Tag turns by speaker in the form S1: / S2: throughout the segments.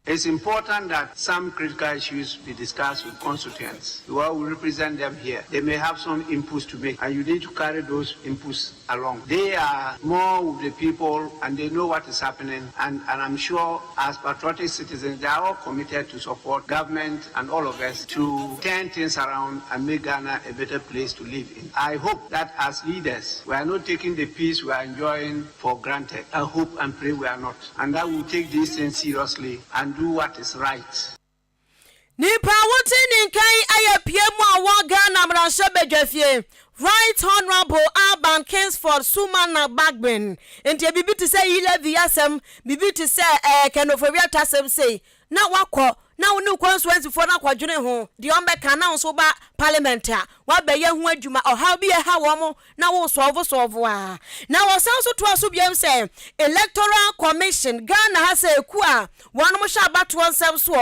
S1: It's important that some critical issues be discussed with constituents. While we represent them here, they may have some inputs to make, and you need to carry those inputs along. They are more with the people, and they know what is happening, and I'm sure as patriotic citizens, they are all committed to support government and all of us to turn things around and make Ghana a better place to live in. I hope that as leaders, we are not taking the peace we are enjoying for granted. I hope and pray we are not, and that we will take these things seriously and do what is right.
S2: Nipa wotin nkai ayapiemu awo Ghana mranhye bedwafie Right Honorable Alban Kingsford Sumana Bagbin enti bibi te say ile viasem bibi te say kenofobia tasem say na wakọ na wonu constituency for na kwadwene ho de ombeka na so ba parliament a wa beye ho adwuma oha bi ha wo mo na wo solve a na wo san so to aso biam say electoral commission Ghana ha say ku a wonu mo sha bato onsem so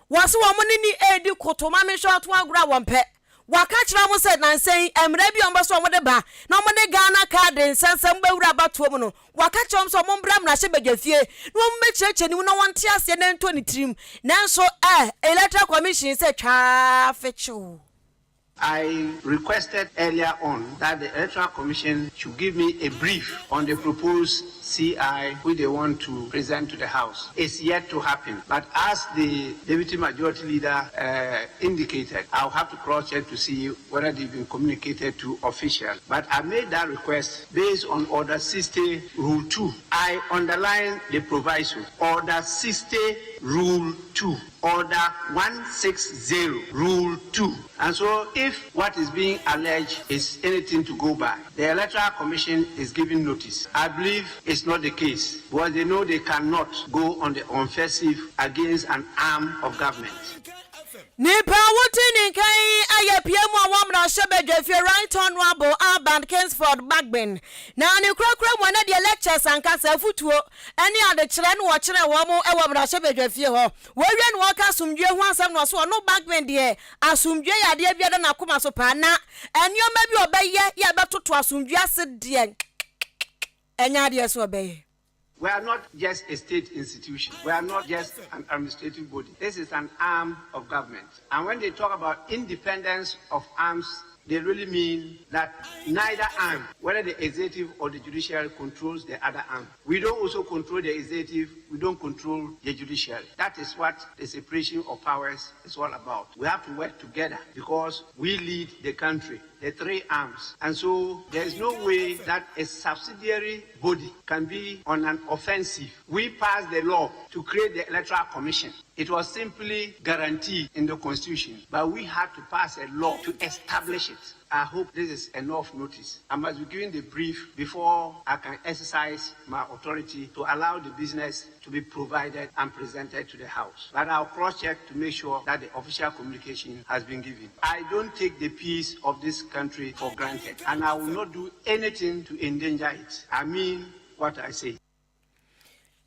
S2: wo se wo mo ni edi kotoma me sha to agura wo mpe waka kira mo said nan say emre bi omba so mo de ba na mo de Ghana card nsensem gbawura bato mo no waka kira so mo mbra mra hye bedwafie no mo mecheche ni no wonte ase na nto ni trim nanso electoral commission say twa fechu.
S1: I requested earlier on that the Electoral Commission should give me a brief on the proposed CI which they want to present to the House. It's yet to happen. But as the Deputy Majority Leader indicated, I'll have to cross-check to see whether they've been communicated to officials. But I made that request based on Order 60, Rule 2. I underline the proviso. Order 60, Rule 2. Order 160, Rule 2. And so if what is being alleged is anything to go by, the Electoral Commission is giving notice. I believe it's not the case, because they know they cannot go on the offensive against an arm of government.
S2: Nipa wotin nkai ayapiemu awamra shebedwafie Right Honorable Alban Kingsford Bagbin na ne krokro mo na de lectures ankasa futuo ene ade kire ne wo kire wo mo ewamra shebedwafie ho wo wie ne wo ka asumdwe ho asam no so no Bagbin de asumdwe ya de biada na koma so pa na enioma bi obeye ya betoto asumdwe ase de enya de so obeye.
S1: We are not just a state institution. We are not just an administrative body. This is an arm of government. And when they talk about independence of arms, they really mean that neither arm, whether the executive or the judiciary, controls the other arm. We don't also control the executive. We don't control the judiciary. That is what the separation of powers is all about. We have to work together because we lead the country, the three arms. And so there is no way that a subsidiary body can be on an offensive. We passed the law to create the Electoral Commission. It was simply guaranteed in the Constitution, but we had to pass a law to establish it. I hope this is enough notice. I must be given the brief before I can exercise my authority to allow the business to be provided and presented to the House. But I'll cross-check to make sure that the official communication has been given. I don't take the peace of this country for granted, and I will not do anything to endanger it. I mean what I say.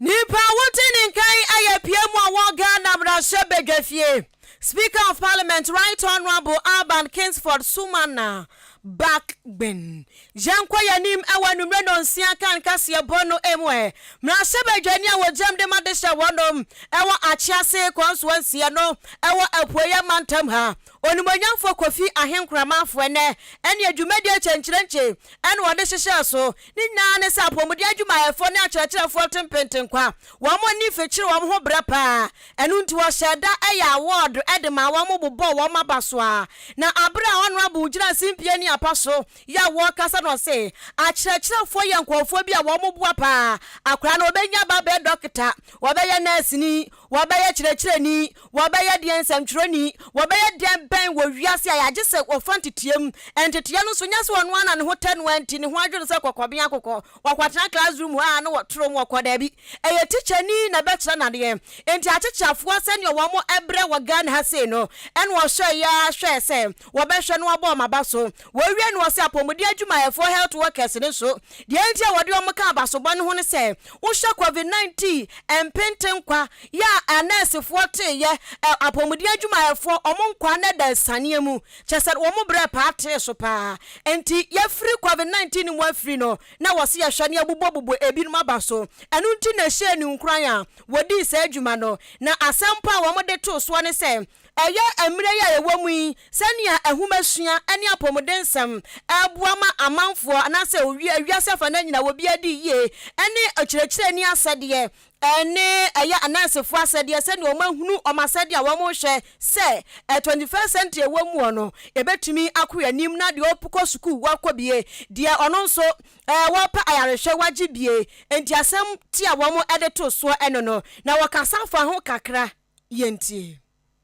S2: Nipa wotin nkai ayapiemu awo Ghana mranhye bedwafie Speaker of Parliament Right Honorable Alban Kingsford Sumana Bagbin Jankwa yanim ewa numre no nsia kan Kasiebo no emwe mranhye bedwani a wojam de madesha wonom ewa achiase constituency no ewa apoye mantam ha onimonyamfo Kofi Ahenkramanfo ene adwumadi achenchirenche ene wode hyehye so ni na ne sa pomodi adwuma efo ne akyerɛkyerɛfo tempentenkwa wo mo ni fechire wo ho brapa enu nti wo hyeda eya award edema wo mo bobɔ wo mabaso a na abra honorable gira simpie ni apaso ya wo kasa no se akyerɛkyerɛfo ye nkɔfo bi a wo mo boa pa akora na obenya ba be doctor wo be ye nurse ni wo be ye kyerɛkyerɛni wo be ye de nsɛmtwerɛni wo be ye de ben wo wiase a yaje se wo fantetiam entetia no so nya se wono ana ne ho 1020 ne ho adwene se kokɔbea kokɔ wakwatena classroom ha na wotoro mo kɔda bi eye teacher ni na betra na de enti akyekyafoɔ sɛ ne wo mo ebre wo Ghana ha se no ene wo hwɛ ya hwɛ se wo be hwɛ no abo maba so wo wie no wo se apomodi adwumayɛfoɔ health workers ne so de enti a wode wo mo ka abasobɔ ne ho ne se wo hwɛ COVID-19 empentenkwa ya anesefo te ye apomudi adwumayefo omonkwa na da sane mu chese wo bre paate so pa enti ye free covid-19 mu afri no na wose ye hwane abubobubo ebinum abaso enu nti na hye ni nkran a wodi sa adwuma no na asempa wo mo de to so ne se eye emre ya ewo mu yi sania ehumasua ene apomudensem ebuama amanfo anase owiase fa na nyina wo bia di ye ene akyerɛkyerɛ ni asɛdeɛ ene aya anansefo asɛdeɛ sɛ ne ɔmahunu ɔmasɛdeɛ a wɔmo hwɛ sɛ 21st century ewo mu no ebetumi akoya nim na de opukɔ school wakɔ bie de ɔno nso wɔpa ayarehwɛ wagye bie enti asɛm ti a wɔmo ɛde to so ɛno no na wɔkasa fa ho kakra yɛntie.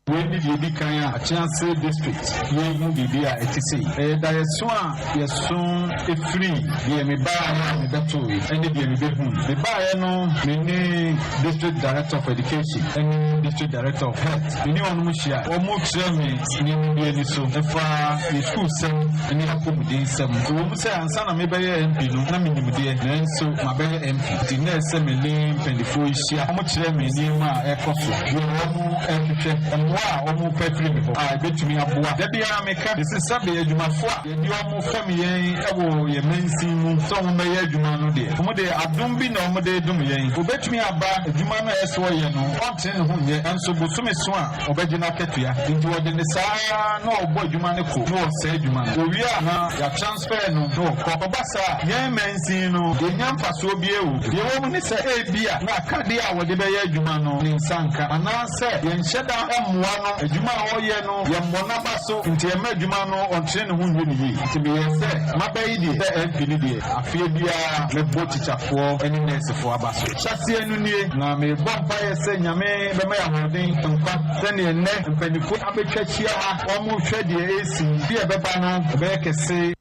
S3: When did you become a chance district? You will be there at sea. There is one, yes, soon a free. The Amiba, the Batui, and the Amiba. The Bayano, the district director of education, and district director of health. The new Mushia, or more sermons in the so far the school sem and the accommodation sem. So, say, and son of Mabaya MP, no, Namini, and so Mabaya MP. The next seminar, and the full share, how much them in Nima, a coffee. We will omo petri me betumi aboa da bia meka this is sabe adwumafo a ye di omo fam yen ewo ye mensin mu so mo meye adwuma no de omo de adom bi na omo de dum yen obetumi aba adwuma no eso ye no onte ne ho ye enso bosome so a obegina ketua nti wode ne saa na obo adwuma ne ko no se adwuma no owi a na ya transfer no no ko basa ye mensin no ye nyampa so bi ewu ye wo mu ne se ebia na akade a wode be ye adwuma no ne nsanka ana se ye nhyeda emwa no adwuma oye no ye mbona baso nti e ma adwuma no ontre ne ho nwe ne yi nti be ye se mabayi die se MP ni die afie bia me bochichafo eni nesefo abaso chase enu nie na me bompa ye se nyame be ma ya hoden nkwa se ne ne mpanifo abetwa chia ha omo hwe die esi bia beba no be kese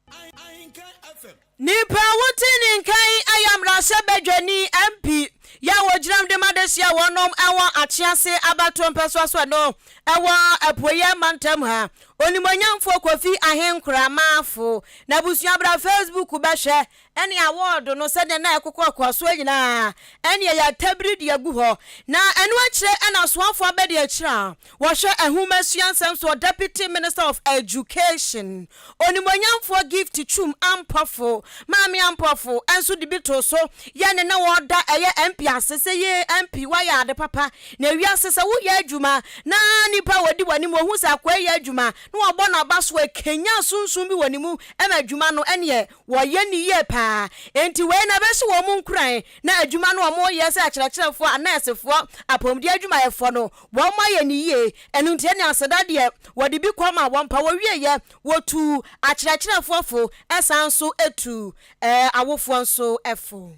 S2: nipa wotini nkai ayamra se bedwani MP ya wojiram de madesia wonom ewo achiase abato mpeso so no ewo apoye mantam ha onimonyamfo kofi ahenkura maafo na busua bra Facebook be hwe ene award no se de na ekokọ so nyina ene ya tabrid yagu ho na enu akire ena soafo abede akira wo hwe ahumasuan sam so Deputy Minister of Education onimonyamfo gift chum ampafo maami ampafo enso dibito so ye ne na woda eye MP asese ye MP waya ade papa na wi asese wo ye adwuma na nipa wodi wani mo hu sa kwa ye adwuma no obo na baso Kenya sunsun bi wani mu ema adwuma no ene wo ye ni ye pa enti we na besi wo mu nkran na adwuma no mo ye se akyerɛkyerɛfo anesefo apomdi adwuma yefo no wo ma ye ni ye enu ntie ne aseda de wodi bi kwama wo mpa wo wie ye wotu akyerɛkyerɛfo fo esanso etu awofo nso efo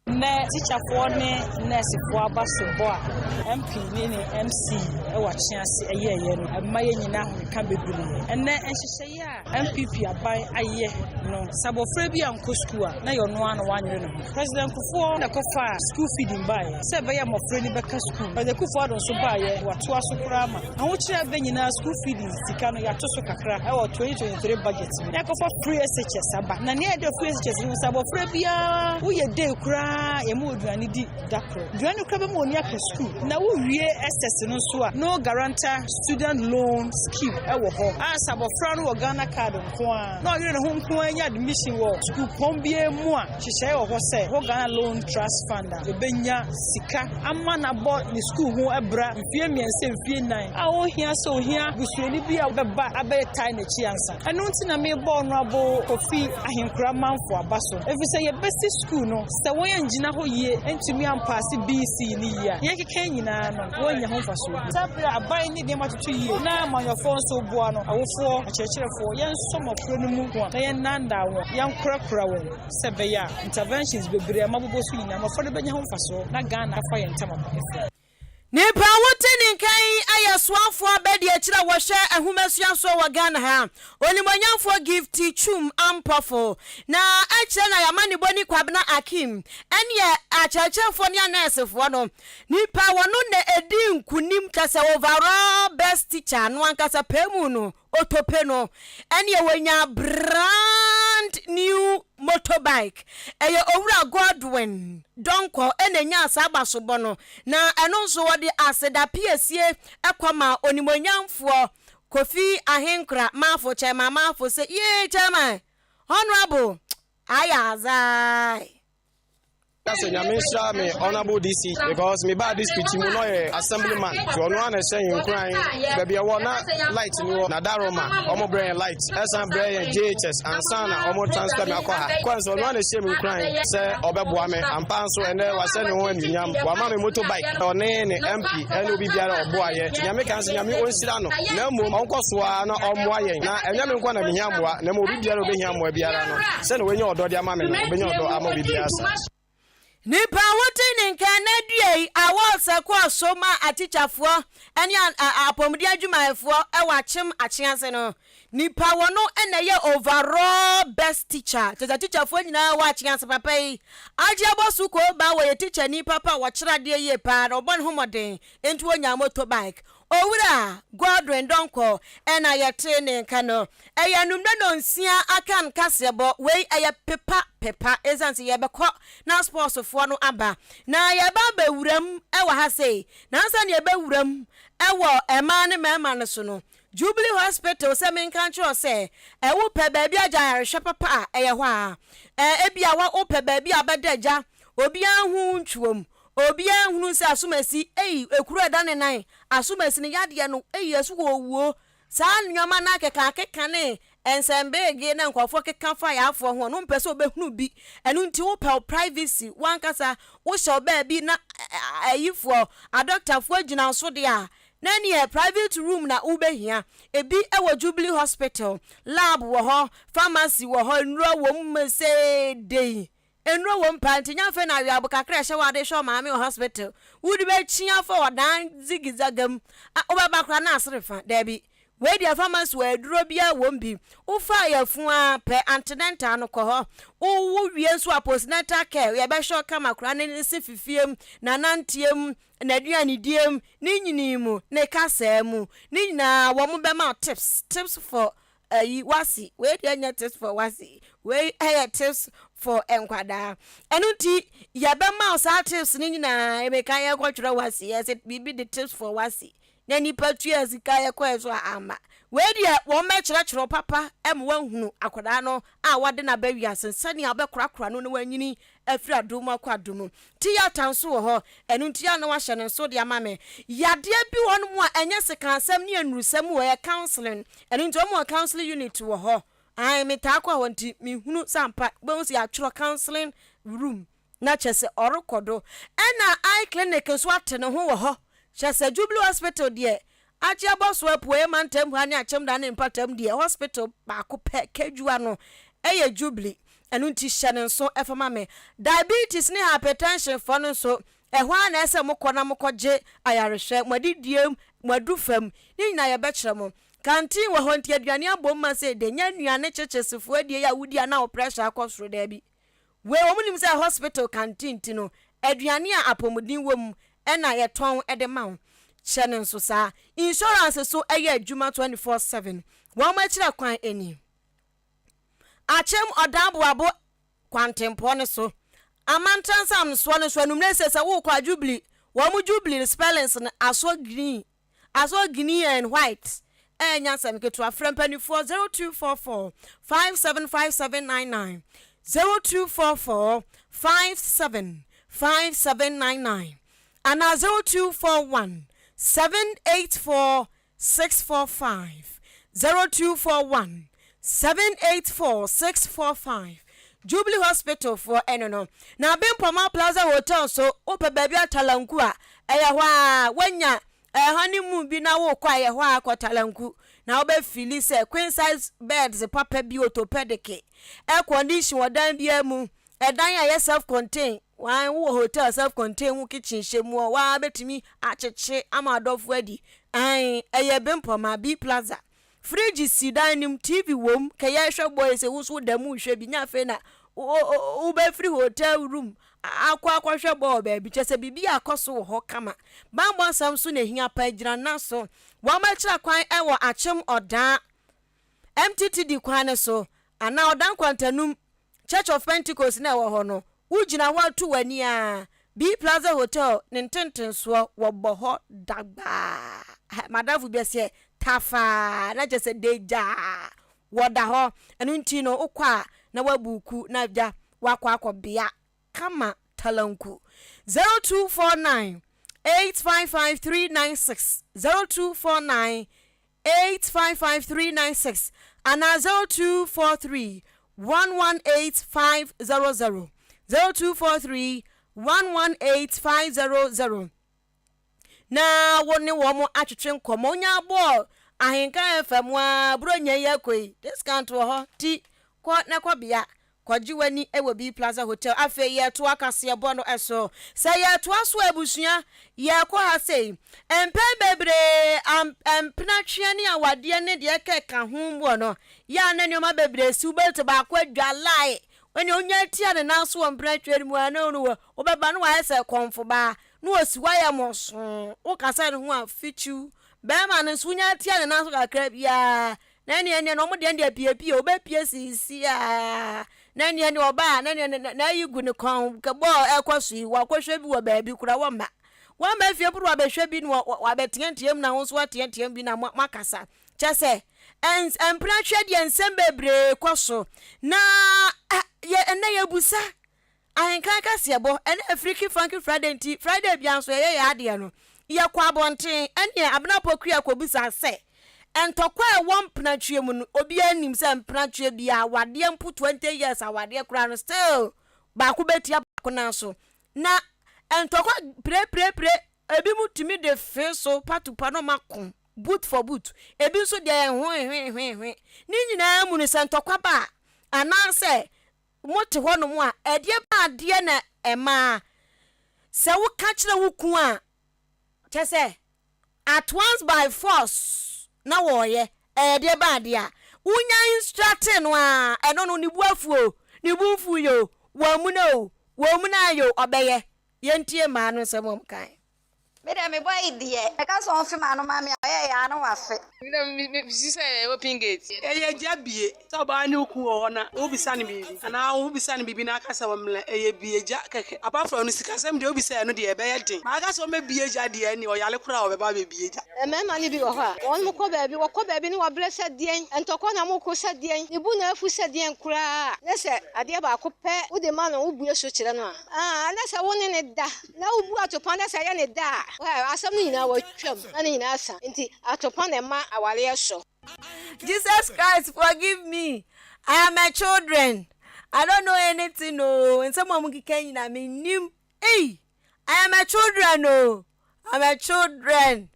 S4: na teacher for ne nurse for abasobo a MP ni MC e wa chiase eye no amaye nyina ka bebree enne enhyehye a MPP aban aye no sabofra bi anko school a na yo no ano wanyere no president Kufuor na kofa school feeding buy se be ya mofra ni beka school but the Kufuor don so buy wato aso kura ma aho kire be nyina school feeding sika no ya to so kakra e wa 2023 budget na kofa free SHS aba na ne e de free SHS ni sabofra bia wo ye day kura emu oduane di dakro duane kra be mo oni aka school na wo wie SS no so a no guarantor student loan scheme e wo ho asabofra no wo Ghana card nko a na oyire ne ho nko anya admission wo school pombie mu a hyehyɛ wo ho sɛ wo Ghana loan trust fund a benya sika amma na bo ni school ho ebra mfie miense mfie nan a wo hia sɛ wo hia busuani bi a beba abe tai na chi ansa ɛno nti na me bo no abo kofi ahenkura manfo abaso efi sɛ ye best school no sɛ wo ya ngina ho ye entumi ampase BC ni ya ye keke nyina no wo nya ho faso sabra aban ni de matoto ye na manyofo nso boa no awofo akyerɛkyerɛfo yen somo pro no mu ho na yen nanda wo yen korakora wo sɛ ya interventions bebre amabobo so nyina mafo de benya ho faso na Ghana afa yen tamama efe
S2: nipa wotini nkai ayeswafo abedi akira wo hwe ahumasuan so wo Ghana ha onimonyamfo gift chum ampafo na akira na yamani boni kwabna akim ene akyerɛkyerɛfo ne anesefo no nipa wono na edi nkunim kasa overall best teacher no ankasa pemu no otope no ene wonya brand brand new motorbike eye owura Godwin donko enenya asaba sobono na eno so wode aseda piesie ekwama onimonyamfo Kofi Ahenkra mafo chema mafo say ye chema honorable ayazai
S5: That's a Yamisha, me honorable DC, because me bad this pitch, no assemblyman. So no one is saying crying, baby, I want light, Nadaroma, Omo Brain light, SM Brain, JHS, and Sana, Omo transfer me alcohol. Because no one is saying crying, say, Obebuame, and Panso, and there was sending one Yam, Wamami motorbike, or Nene, MP, and will be there or boy, Yamikans, Yami Onsirano, no more, Uncle Swana, or Moye, and Yamin Kwana Yamwa, no more be there over Yam where Biarano. Send when you're Dodia Mamma, when you're Amobias.
S2: Nipa wotin nkanadie awose kwa soma atichafo ene apomdi adwumayefo ewachem achianse no nipa wono eneye overall best teacher teachafo nyina wa achianse papa yi aje abosu ko ba wo ye teacher ni papa wo kirade ye pa obon homoden entu onya motorbike owura Godwin donko ena ye training kano eya numde no nsia Ahenkan Kasiebo we eya pepa ezanse ye bekọ na sports fo no aba na ye ba bewuram ewa ha sei na nsa ne ye bewuram ewo ema ne mema ne so no Jubilee Hospital se men kan tro se ewo pe ba bia agya hwe papa eye ho a ebia wa ope ba bia abadaja obi anhu ntwom obi anhunu se asumasi ekuru eda ne nan asumasi ne yade no asu wo saa nyoma na keka ne ensembege na nkofo keka fa ya afo ho no mpese obehunu bi enu nti wo pe privacy wankasa wo hye ba bi na ayifo a doctor fo agina so de a na ne private room na ubehia ebi ewo Jubilee Hospital lab wo ho pharmacy wo ho nro wo mmese dey enro wo mpanti nyafe na wi abukakra hye wade hwe maame hospital wudi be chia for odan zigizagam obaba kra na asrefa dabi we dia pharmacy we duro bia wo mbi ufa ya fun pe antenatal no ko ho wo wie nso postnatal care ye be hwe kama kra ne se fifiem na nantiem na aduane diem ni nyinimu ne kasemu ni nyina wo mo be ma tips for wasi we dia nya tips for wasi we tips for enkwada enuti ya be ma sa tips ni nyina e be kan ye kwatwura wasi yes it be the tips for wasi na ni patu azika ye kwa so ama we dia wo me kyerɛkyerɛ papa em wanhunu akwada no a wade na ba wiase ne abɛkorakora no ne wanyini afiri adom akwadom ti ya tanso wo ho enuti ya na wa hye ne so de ama me yade bi won mu a enye seka asɛm ne anurusɛm wo ye counseling enuti wo mu counseling unit wo ho ai meta kwa wonti mi hunu sampa bonsi atworo counseling room na kyese orokodo ena eye clinic so atene ho wo ho kyese Jubilee Hospital de achi aboso apuo mantem ha ne achem da ne mpatam de hospital ba ko pe kedua no eye Jubilee enu nti hye ne so efama me diabetes ne hypertension for no so ehwa na ese mokọ mokọje ayarehwe madidiem madufam ni nyina ye be kyerɛ mo kantin wo honti aduane abom ma se de nya nuane chechesefo adie ya wudi na pressure akosoro da bi we wo munim se hospital canteen ti no aduane a apomudin wom ena ye ton ede ma kyene nso sa insurance so eye adwuma 24/7 wo ma kyerɛ kwan eni achem odabo abo kwantempo ne so amantansam so ne so anum ne se wo kwa Jubilee wo mu Jubilee spellings na aso green and white Nyansam ke to afrem panifo 0244 575799 0244 575799 and 0241 784 645 0241 784 645 Jubilee Hospital for enono na Bimpoma Plaza Hotel so ope baby atalanku a eya hwa wanya honeymoon bi na wo kwa ye hwa akotalanku na obe fili se queen size beds papa bi orthopedic air condition odan bia mu edan ya self contain wan wo hotel self contain wo kitchen shemu wa betimi acheche amadofu adi eye Bimpoma B Plaza fridge si dining TV wom kaya hwe boys e wuso da mu hwe bi nya fe na u be free hotel room akwa hwe bo ba bi chese bibi akoso ho kama bambo samso na hia pa gira na so wa ma kira kwan e wo achem oda MTTD kwan so ana odan kwantanum Church of Pentecost na wo ho no ugina ho atu wani a B Plaza Hotel nintentenso wo boho dagba madafu bi se tafa na je se deja woda ho enu nti no ukwa na wabuku na ja wakwa akobia kama talanku 0249 855396 0249 855396 and 0243 118500 0243 118500 na woni wo mo atwetwe nkomo nya bo Ahenkan FM wa bronya yakoi discount wo ho ti ko na kwabia kwajiwani ewo B Plaza Hotel afe ye to Kasiebo no eso se ye to aso abusua ye ko ha sei empe bebre empnatwe ne awade ne de keka ho bo no ya na nyoma bebre si ubelto ba kwa dwalai when onya tia ne naso empnatwe mu ana no wo beba no wa se konfo ba no osiwa ya moso wo kasa ne ho a fichu be ma ne sunya tia ne naso kakra bia na ne no mo de pie obepie sisi a nani oba nani na yigu ne kon kabo ekwasu wa kwhwe bi wo baabi kura wo ma fie buru abehwe bi no wa betentiem na ho so atentiem bi na makasa chese empra hwe de ensem bebre kwaso na ye ene ye busa Ahenkan Kasiebo ene African Funky Friday bianso ye ya ade no ye kwa bonten ene abna pokua kobusa se entokwa won pnatwe mu no obi anim se pnatwe bia wade mpu 20 years awade kura no still ba ku betia ba na so na entokwa pre ebi mutumi de fe so patupa no makon boot for boot ebi so de hwe ni nyina mu no se entokwa ba ananse mote ho no mu a ede ba de na ema se wo ka kire wo ku a chese at once by force na woye de bade a unya instructing no a eno no ni buafuo ni bufu yo wa mu na yo obeye yentie ma no semom kan
S6: me boy die me ka so fi ma no ma me ya no wafe
S7: me si say open gate ye jabie so ba ni ku ho na obisa ni bibi ana obisa ni bibi na kasa wamle ye bieja keke apart from no sikasem de obisa no de ebe ye den ma ka so me bieja de ani o yale kura o be ba bieja
S6: me ma ni bi wo ha won mo ko baabi ni wa blessed den entoko na mo ko sedien ni bu na afu sedien kura na se ade ba ko pe wo de ma no wo bue so kire no a na se wo ne da na wo bu atopan na se ye ne da asam ni na wa twam na ni na asa nti atopan na ma awale so.
S2: Jesus Christ, forgive me. I am a children. I don't know anything, no. And some of them can I mean, hey, I am a children, no. I'm a children.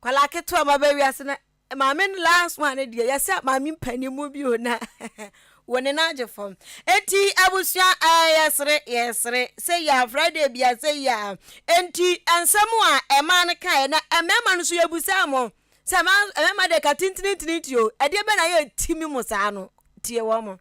S2: Kwalake to my baby, as my men last one, dear. Yes, my mean penny movie, na. When an age from eti abusia yes say ya Friday bia say ya enti ansamwa e man kai na e mema no so yabusa mo say man e mema de ka tintinitio e de be na ye timi mo sa no tie wo mo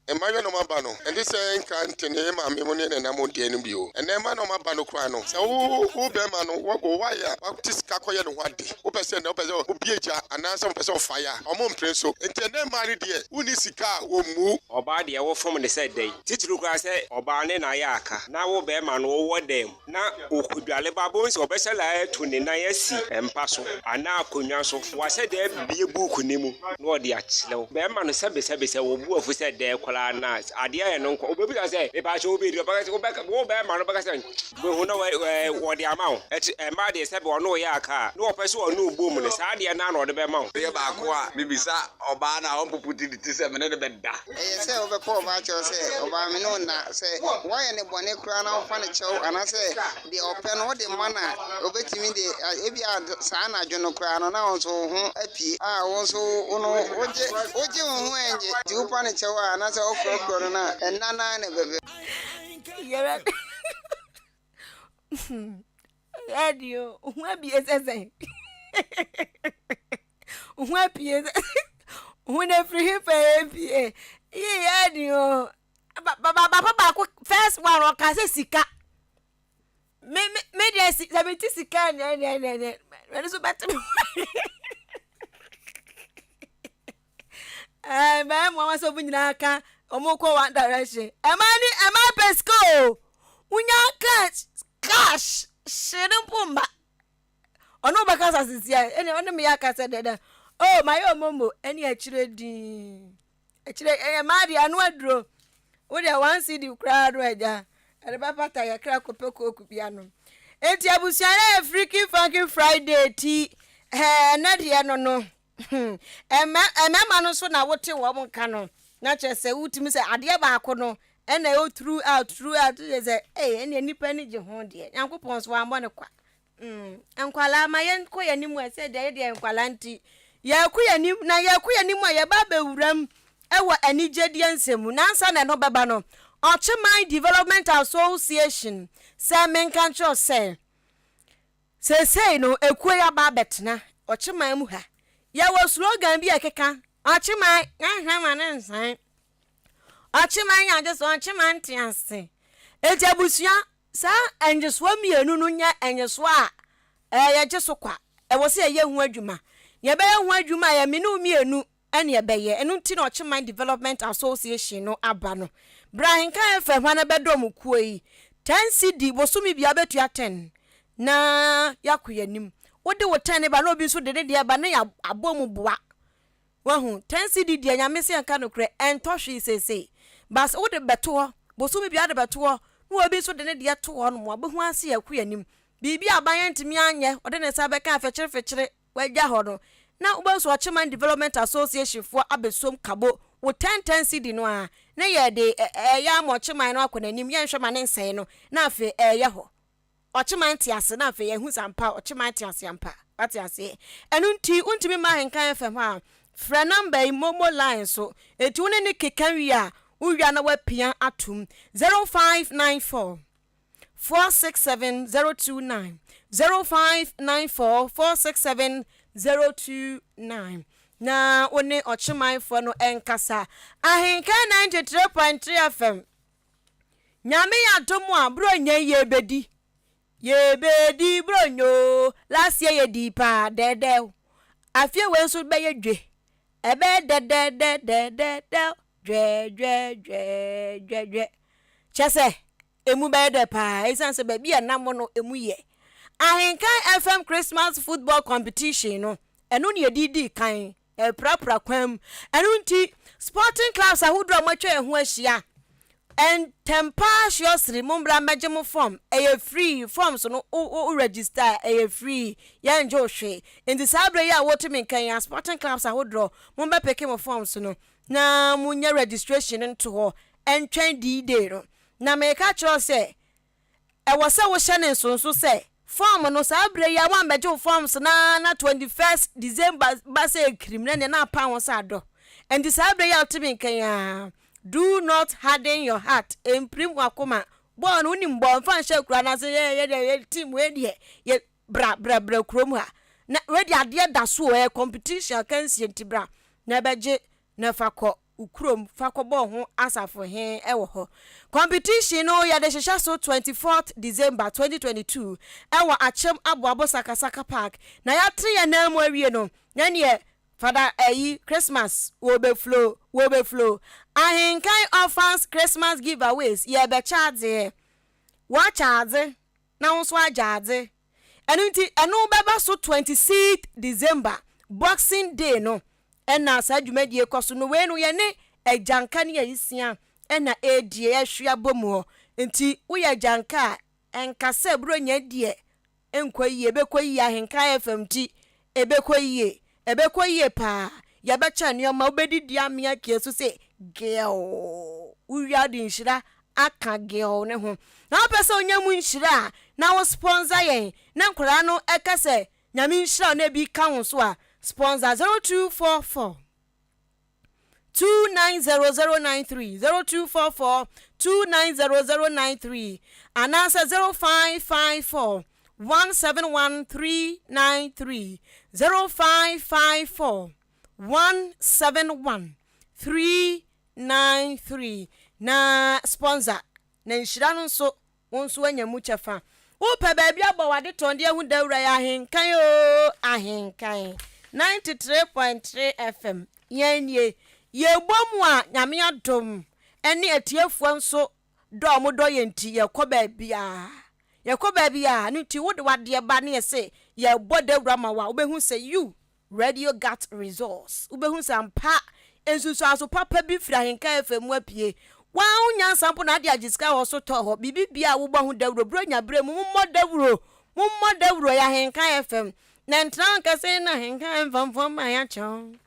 S8: Emmanuel no maba no and this kan tene ma me mo ne na mo de no bio and ma no maba no kra no say wo be ma no wo go wire wa tiska koye no hwade wo pese na wo pese wo bieja anansa wo pese wo fire omo mpre so enti na ma ne de uni sika wo mu
S9: oba de wo fom ne say dey tituru kra say oba ne na ya aka na wo be ma no wo dem na okudwale babo so obese la to ne na yasi empa so ana akonwa so wa say de bie buku ni mu no de achile be ma no sebe wo bu afu say de na ade aye no nko obebi ka say e ba che obebi ba ka wo be ma no ba ka say be hu no wo de ama wo e ma de sebe ono ya aka no opese ono ugbo mu ne sa de na no de be ma wo
S10: ye ba ko a bibisa oba na on puputi ti se me ne be da
S11: e say obe ko ba che say oba me no na say wo ye ne bone kura na ofa ne chew ana say de ope no de mana obetimi de ebi sa na adwono kura no na on so ho apie a won so ono oje ho enje ti upa ne chew ana say okro na enana ne bebe
S2: yere radio who be ese who be who ne free pe ye radio baba ko first one o ka se sika me dey 70 sika ne so better My mama so bunyaka omoko one direction. Am I pesco? Unya cash. Shedum pumba. Ono bakasa sisia. Any on me yaka said that. Oh my own momo. Any actually madi anwadro. Wo dey wan see the crowd right there. And the papa ta ya kra kopeko kupiano. Enti abusiana freaky funky Friday ti na de no. Emema no so na wote wo mo ka no. Na che se utimi se ade ba akọ no. And I throughout they say any nipa ni je ho de. Yankopon so ambo ne kwa. Enkwala ma yen ko yanim e se de enkwala nti. Ya ku yanim na ya ku yanim a ya ba bewuram ewo anigedi nsemu. Nansa na no beba no. Ochimai Development Association say men control say no ekwe ya ba betna ochimai mu ha. Ya wo slogan bi akeka ochimai ahwa ne nsan. Ochimai ya just ochimai ntiase. Ejabusua sa enjeswa mienu no nya enjeswa ya jesokwa. E wo se ye hu adwuma. Ye be hu adwuma ya menu mienu ene ye beye. Enu nti na Ochimai Development Association no aba no. Ahenkan FM na bedom kuoi 10 cd bosumi bia betua 10 na yakoyanim wode wo 10 ba na obi so de de ba na ya abomu boa wahu 10 cd de nyame se anka no kre entohwe sese bas wode beto bosumi bia de beto no obi so de de to ho no abehu ase yakoyanim bibi aban ntimi anye ode ne sa beka fechire wagya ho no na ubanso Ochimai Development Association for abesom kabo wo 10 cd no a na ye de ya mo Ochimai no akonanim ye nhwe ma ne nsɛn no na afi ye ho Ochimai ntiase na afi ye hu sampa Ochimai ntiase ampa atiase enu nti untimi ma Ahenkan FM ha fra number momo line so eti woni ne kekanwi a uwia na wapia atum 0594 467029 0594 467029 na one Ochimai for no enkasa Ahenkan 93.3 FM nyame ya domo a bro nya yebedi bro nyo last year ye di pa dede afie we so be ye dwe ebe de dwe chese emu be de pa isanse be bia namo no emu ye Ahenkan FM Christmas football competition no eno ne yedidi kan prapra kwam eno nti sporting clubs ahudro matwa ehu ahia and tempa shiosri mumbra magemo form free forms no o register free ya njo hwe indi sabre ya wotimi kan ya sporting clubs ahudro mumba peke mo forms no na munya registration nto ho entwen di no na meka cho se wose wo hye ne nsonso se form no sabre ya wan beje forms na 21st December ba se criminal na pa won sa do and the sabre ya timi kan ya do not harden your heart imprim wakoma bon unim bon fan she kura na se ye team we de ye bra krom ha na we de ade da so competition kan si ntibra na beje na fakọ ukrom fakọ bo ho asafo he ewo ho competition no ya de hehya so 24th December 2022 ewo achem aboabo sakasaka park na ya tre ya na mu awie no na ne Father Christmas will be flow Ahenkan offers Christmas giveaways ye be charge wa charge na won so ajaade enunti enu beba so 26th December Boxing Day no ena sa dwumadie koso no we no ye ne ajanka ne yisia ena edie ahwia bomu nti wo ye janka enkasa bro nya die enkoyi bekoyi Ahenkan FM ti ebekoyi pa ya becha nioma obedidi amia kiesu se girl uwia di nhira aka girl ne ho na pese onyamu nhira na wo sponsor yen na nkora no ekase nyame nhira na bi ka ho so a sponsor 0244 290093 0244 290093 anasa 0554 171393 0554 171393 na sponsor na nhira no so wonso anyamu chefa wo pe ba bia bo wade tonde hu dawura ya Ahenkan Ahenkan 93.3 FM yanye ye bomu a nyame adom ene atiefuo nso do mo do ye nti ye kɔ baabia no ti wode wade ba ne ye se ye bodawura ma wa obehu se you radio got resource ubehu se ampa ensusu aso papa bi fira Ahenkan FM apie wa unya sampo na ade agiska ho so to ho bibibia wo bahu dawuro bro nya bre mu mo dawuro ya Ahenkan FM na ntran kase na Ahenkan FM ma ya chon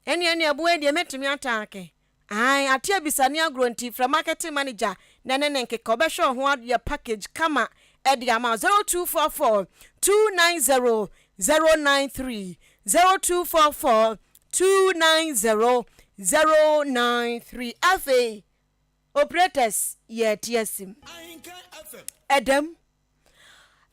S2: eni abu e de metumi atake ai atia bisani agronti from marketing manager na nke kobesho ho ya package kama edi ama 0244 290 093 0244 290 093 afi operators ye tiesim Adam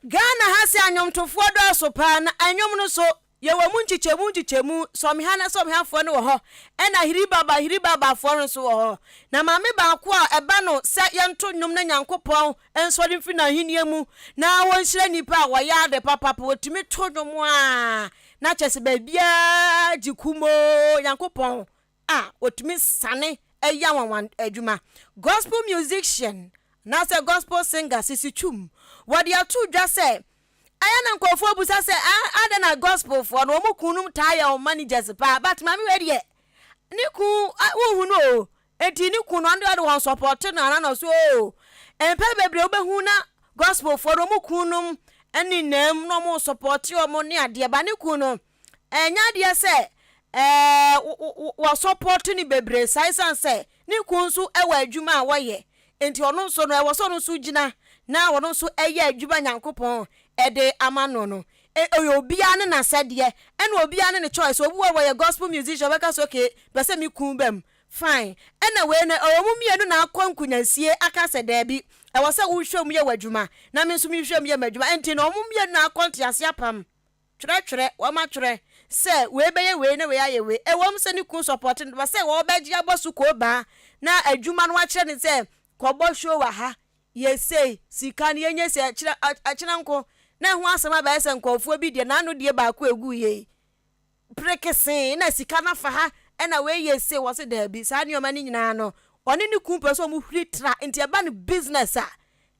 S2: Ghana hasi anyomtofo do so pa na anyom no so ye wa munchichemu somhafo no ho ena hiribaba fo so ho na mame ba ko a eba no se yento nnwom na Nyankopɔn ensori mfi na henie mu na wonhyira nipa a woya de papa wotumi to nnwom a na chese ba bia jikumo Nyankopɔn a wotumi sane eya wanwan adwuma gospel musician na se gospel singer sisi twum wode atu dwa se aya na nkofo busa se ada na gospel for no mo kunum tire o managers pa but mami we de ni ku wo hu no enti ni ku no ande won support na na so empe bebre obehu na gospel for no mo kunum ani nam no mo support o mo ne ade ba ni ku no enya de se wo support ni bebre sai san se ni ku nso ewa adwuma a wo ye enti ono nso no ewo so no so gina na wono nso eye adwuma Nyankopɔn ede amano no obia ne na sede ene obia ne choice obu wo ye gospel musician beka so okay bese mi kun bam fine ene we na omumienu na akwankunyansie aka sede bi e wo se wo hwem ye wadwuma na me nso mi hwem ye madwuma enti na omumienu na akontiase apam twere wo ma twere se we beye we na we aye we e wo mse ni kun support no se wo beji abosu ko ba na adwuma no wa kire ne se kobo show wa ha ye say sika ne yenye se akira nko na hu asema ba ese nkofuo bi de na no de ba ko egu ye prekese na sika na fa ha na we ye say wo se da bi sa ne o ma ni nyina no oni ni kun person mu hwitra enti eba ni business a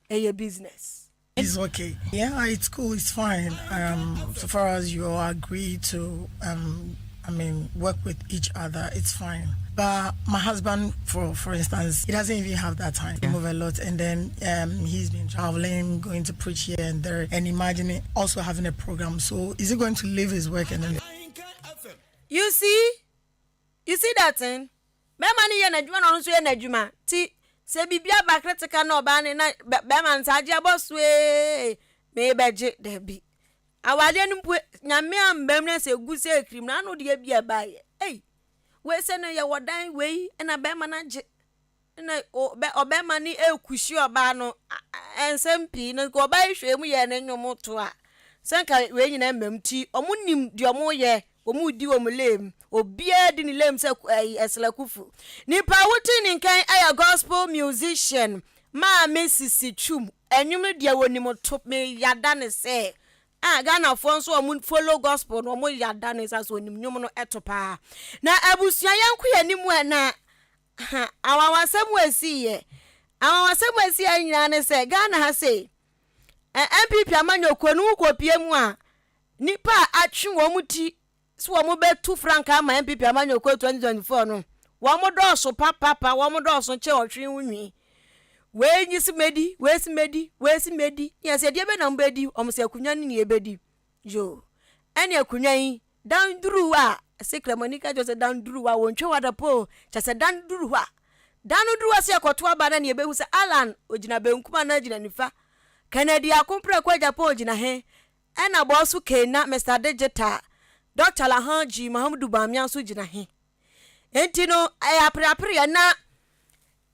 S2: eye business.
S12: It's okay. Yeah, it's cool. It's fine. So far as you all agree to, work with each other, it's fine. But my husband, for instance, he doesn't even have that time. He move a lot, and then he's been traveling, going to preach here and there, and imagine also having a program. So is he going to leave his work and then?
S2: You see that thing? Me mani ye na juma no so ye na juma ti. Se bibia ba critical no ba ne na be man saje aboswe me beje da bi awade no nyame ambam na se gu se krim na no de bia ba ye we se no ye wodan we na be man age na obe man ni ekushi oba no ensempi no ko ba hwemu ye na nwom to a senka we nyina mbam ti omunim de omo ye omudi omulem obia di ni lem se eselakufu nipa wuti ni nkan aya gospel musician ma mesisi twum enwum dia wonim to me yada ne se Ghana fo so omu follow gospel no mo yada ne sa so onim nwum no etopa na abusua yanku yanimu na awawasem wasiye anyina ne se Ghana ha se MPP amanyo kwanu kopie mu a nipa atwe wo muti so wo be 2 franc ama MPP amanyo ko 2024 no wo mo do so papa wo mo do so che otwe nwunwi we nyisi medi yes e de be na mbedi o mo se akunwa ni ebedi yo ene akunwa yi dan duru a sekre monica jo se dan duru a wonchwe wada po cha se dan duru a danu duru a se akoto aba na ne ebehu se Alan ogina benkuma na ogina nifa Kennedy akompre kwa Japan ogina he ena bosu Kena Mr Digital Dr. Lahanji Mahamudu Bamian so gina he enti no ayapre na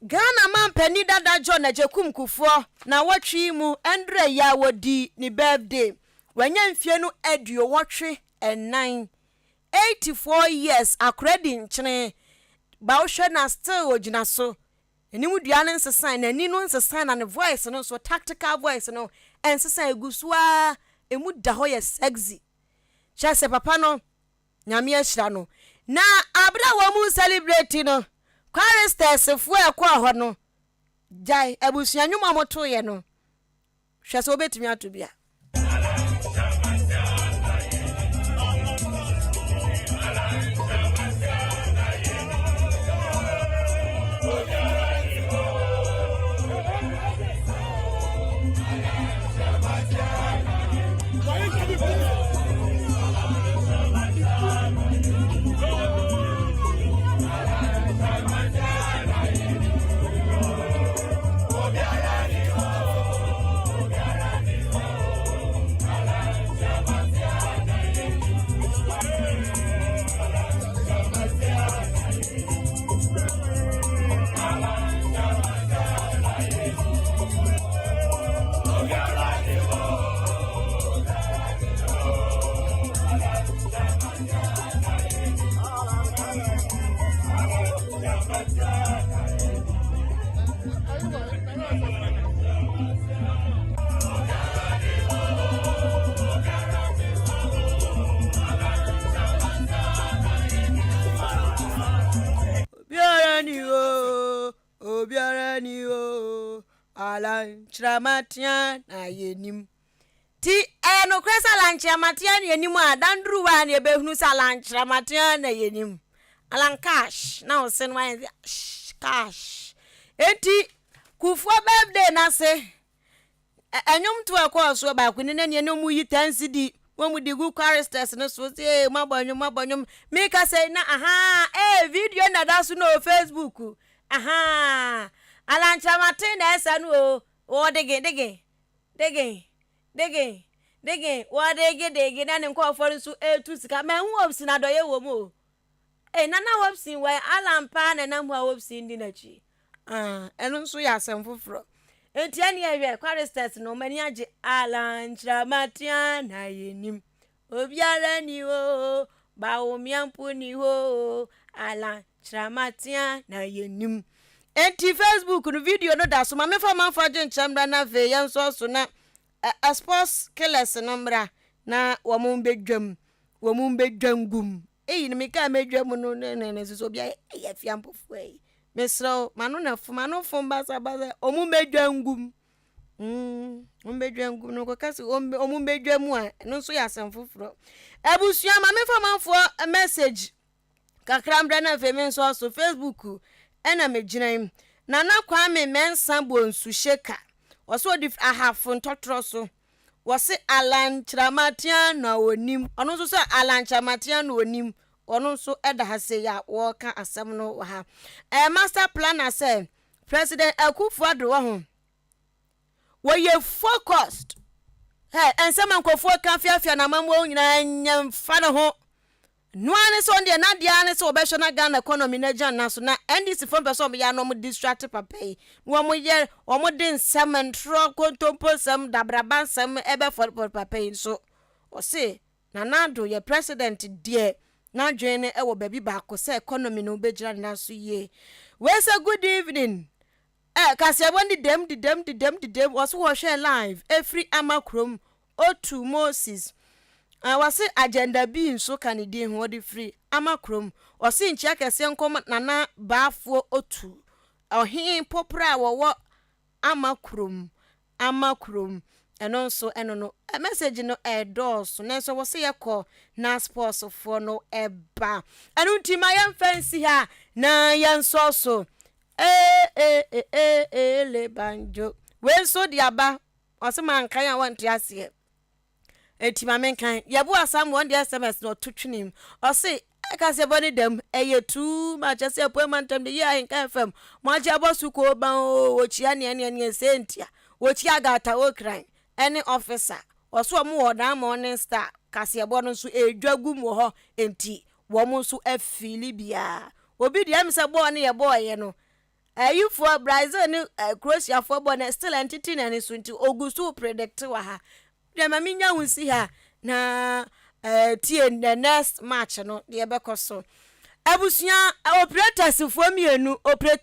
S2: Ghana man pani dada John Ajekum Kufo na watwi mu Andre ya wodi ni birthday wanya mfie no edio watwe and 84 years akredi nchene ba wo hwe na still ogina so eni mu dua ne nsesan na ni no nsesan na ne voice no so tactical voice no ensesan egusua emu da ho ye sexy chase papa no nyame ahira no na abra wo mu celebrate no choristers fu ekwa ho no jai abusua nwuma moto ye no hwe so betumi ato bia Alanchamatia na yenim ti no kwesa lanchamatia na yenim a dandruwa na ebehunu salanchamatia na yenim alan cash na osen wan cash enti kufu birthday na se enyum to akwaso ba kwini na ne mu yi 10 cd wo mu digu choristers no so say mabonyum me ka say na video na da so no Facebook Alanchamatin na esa no o dege wo dege na ne nko for nso etu sika ma hu obsi na doye wo mo nana obsi we alampa na na hu obsi ndi na chi eno nso ya asem foforo enti ani ewe choristers no mani age Alanchamatin na yenim obiara ni o ba o miampu ni ho Alanchamatin na yenim enti Facebook no video no da so ma me fa manfa je nchambra na ve yan so na sports killers number na wo mu bedwam gum eyi no me ka medwam no ne so bia e fiampo fu e mesro manu na fu manu fu baza o mu bedwam gum bedwam gum no ko kasi o mu bedwam a no so ya sanfoforo abusua ma me fa manfo message kakrambra na ve me so Facebook ena megina nana kwame mensa bonsu sheka woso di ahafo ntotro so wose Alanchamatia na onim ono so Alanchamatia na onim ono so eda hase ya wo ka asem no ha master planner say President Akufo-Addo wa ho we focused ensema nkofo ka fiafia na mamwo nyina nyamfa ne ho Nuane so ndie na dia ne so obehwe na Ghana economy na jan na so na NDC from person ya no mo distract papa yi wo mo ye wo mo din sementro kontompo sem dabraba sem ebe for papa yi so o se nanado ye president die na dwene e wo baby ba ko se economy no begira na so ye we say good evening Kasiebo ndi dem was wo share live every amakrom O2 Moses wasi agenda bi nso kanidi ho de free amakrom wasi nchia kese nkom nana baafo otu ohin popra wo amakrom eno nso eno no message no dos na so wasi yekọ na sports for no eba enu ntima yam fancy ha na yan so le banjo we so diaba wasi mankan ya wanti ase etima menkan yabu asam one the SMS no twitwenim o say Kasiebo ni dem too much say appointment time the year Ahenkan FM mo aja bosu ko ban o chia ne sentia wo chia gata wo kran any officer o so mo odan morning star Kasiebo no so edwagu mo ho enti wo mo so afili bia obi de am say boy ne ye boy no you for Brazil ni Croatia for boy still entity na ni so nti ogusu predict wa ha de ma minya hunsi ha na tie the next match no de be koso abusua operators fo mienu operators